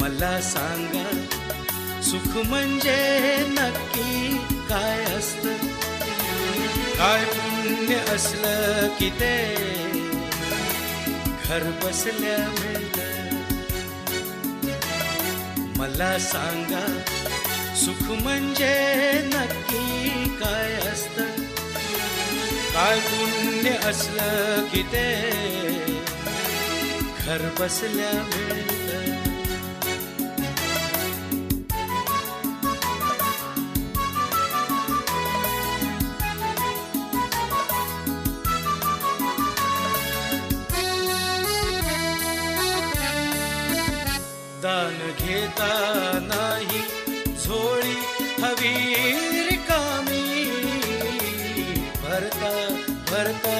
मला सांगा सुख म्हणजे नक्की काय असतं? काय पुण्य असलं की ते घर बसल्या मिळतं? मला सांगा सुख म्हणजे नक्की काय असतं? काय पुण्य असलं की ते घर बसल्या मिळतं? दान घेता नाही झोळी हवी रिकामी, भरता भरता